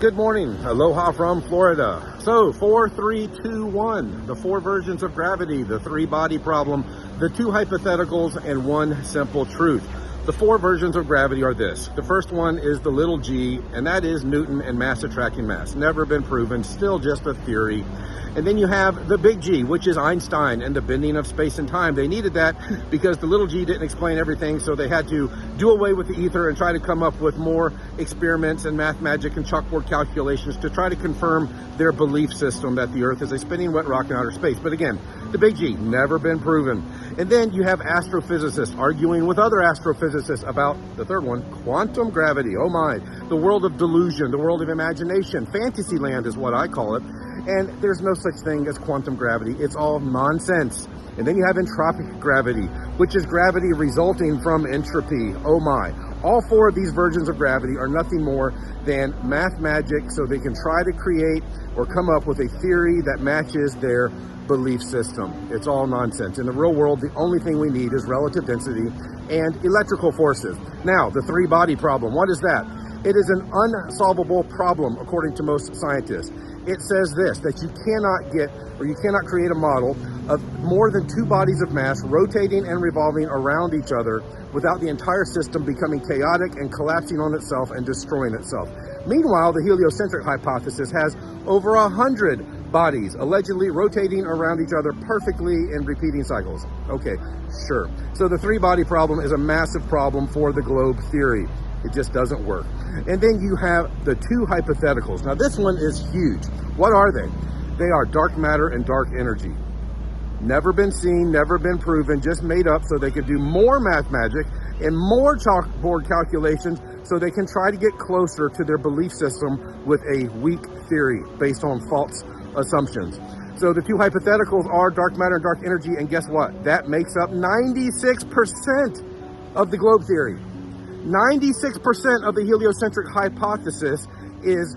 Good morning. Aloha from Florida. So 4, 3, 2, 1. The 4 versions of gravity, the 3 body problem, the 2 hypotheticals, and 1 simple truth. The 4 versions of gravity are this. The first one is the little g, and that is Newton and mass attracting mass. Never been proven, still just a theory. And then you have the big G, which is Einstein and the bending of space and time. They needed that because the little g didn't explain everything, so they had to do away with the ether and try to come up with more experiments and math magic and chalkboard calculations to try to confirm their belief system that the Earth is a spinning wet rock in outer space. But again, the big G, never been proven. And then you have astrophysicists arguing with other astrophysicists about the third one, quantum gravity. Oh my, the world of delusion, the world of imagination. Fantasy land is what I call it. And there's no such thing as quantum gravity. It's all nonsense. And then you have entropic gravity, which is gravity resulting from entropy. Oh my. All 4 of these versions of gravity are nothing more than math magic, so they can try to create or come up with a theory that matches their belief system. It's all nonsense. In the real world, the only thing we need is relative density and electrical forces. Now, the 3 body problem. What is that? It is an unsolvable problem, according to most scientists. It says this, that you cannot create a model of more than 2 bodies of mass rotating and revolving around each other without the entire system becoming chaotic and collapsing on itself and destroying itself. Meanwhile, the heliocentric hypothesis has over 100 bodies allegedly rotating around each other perfectly in repeating cycles. Okay, sure. So the 3 body problem is a massive problem for the globe theory. It just doesn't work. And then you have the 2 hypotheticals. Now this one is huge. What are they? They are dark matter and dark energy. Never been seen, never been proven, just made up so they could do more math magic and more chalkboard calculations so they can try to get closer to their belief system with a weak theory based on false assumptions. So the 2 hypotheticals are dark matter and dark energy, and guess what? That makes up 96% of the globe theory. 96% of the heliocentric hypothesis is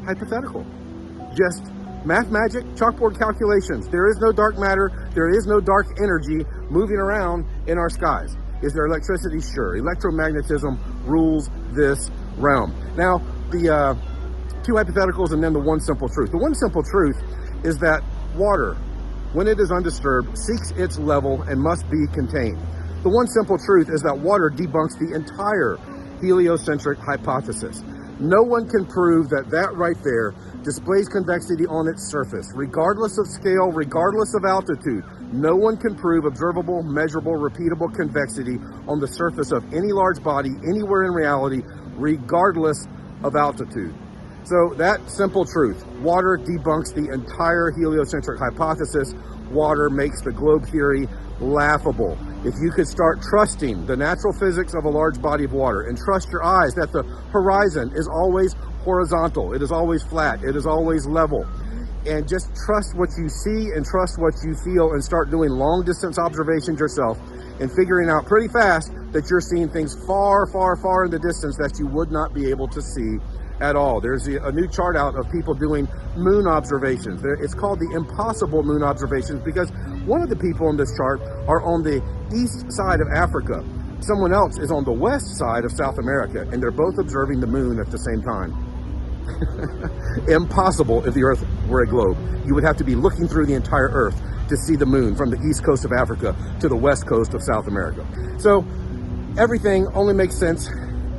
hypothetical. Just math magic, chalkboard calculations. There is no dark matter, there is no dark energy moving around in our skies. Is there electricity? Sure. Electromagnetism rules this realm. Now, the 2 hypotheticals and then the 1 simple truth. The 1 simple truth is that water, when it is undisturbed, seeks its level and must be contained. The 1 simple truth is that water debunks the entire heliocentric hypothesis. No one can prove that right there displays convexity on its surface, regardless of scale, regardless of altitude. No one can prove observable, measurable, repeatable convexity on the surface of any large body anywhere in reality, regardless of altitude. So that simple truth, water debunks the entire heliocentric hypothesis. Water makes the globe theory laughable. If you could start trusting the natural physics of a large body of water and trust your eyes that the horizon is always horizontal, it is always flat, it is always level, and just trust what you see and trust what you feel and start doing long distance observations yourself and figuring out pretty fast that you're seeing things far, far, far in the distance that you would not be able to see at all. There's a new chart out of people doing moon observations. It's called the impossible moon observations because one of the people on this chart are on the east side of Africa. Someone else is on the west side of South America, and they're both observing the moon at the same time. Impossible if the Earth were a globe. You would have to be looking through the entire Earth to see the moon from the east coast of Africa to the west coast of South America. So everything only makes sense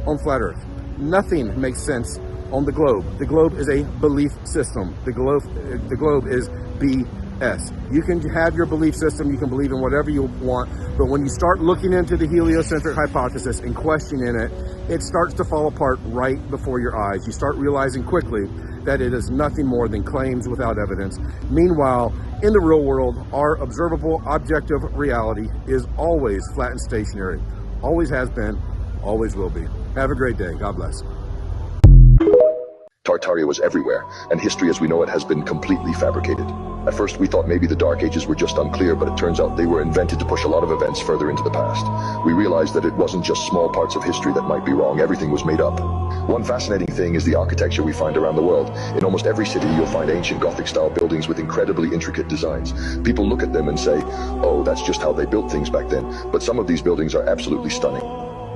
on flat Earth. Nothing makes sense on the globe. The globe is a belief system. The globe is BS. You can have your belief system, you can believe in whatever you want, but when you start looking into the heliocentric hypothesis and questioning it, it starts to fall apart right before your eyes. You start realizing quickly that it is nothing more than claims without evidence. Meanwhile, in the real world, our observable objective reality is always flat and stationary. Always has been, always will be. Have a great day. God bless. Tartaria was everywhere, and history as we know it has been completely fabricated. At first we thought maybe the Dark Ages were just unclear, but it turns out they were invented to push a lot of events further into the past. We realized that it wasn't just small parts of history that might be wrong, everything was made up. One fascinating thing is the architecture we find around the world. In almost every city you'll find ancient Gothic-style buildings with incredibly intricate designs. People look at them and say, oh, that's just how they built things back then, but some of these buildings are absolutely stunning.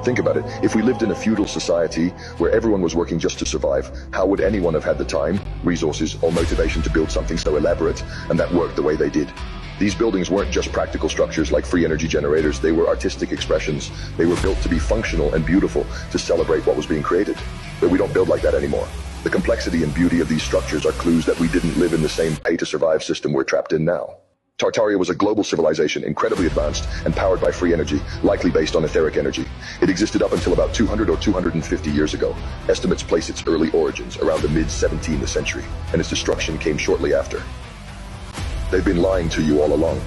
Think about it. If we lived in a feudal society where everyone was working just to survive, how would anyone have had the time, resources, or motivation to build something so elaborate and that worked the way they did? These buildings weren't just practical structures like free energy generators. They were artistic expressions. They were built to be functional and beautiful, to celebrate what was being created. But we don't build like that anymore. The complexity and beauty of these structures are clues that we didn't live in the same pay-to-survive system we're trapped in now. Tartaria was a global civilization, incredibly advanced and powered by free energy, likely based on etheric energy. It existed up until about 200 or 250 years ago. Estimates place its early origins around the mid-17th century, and its destruction came shortly after. They've been lying to you all along.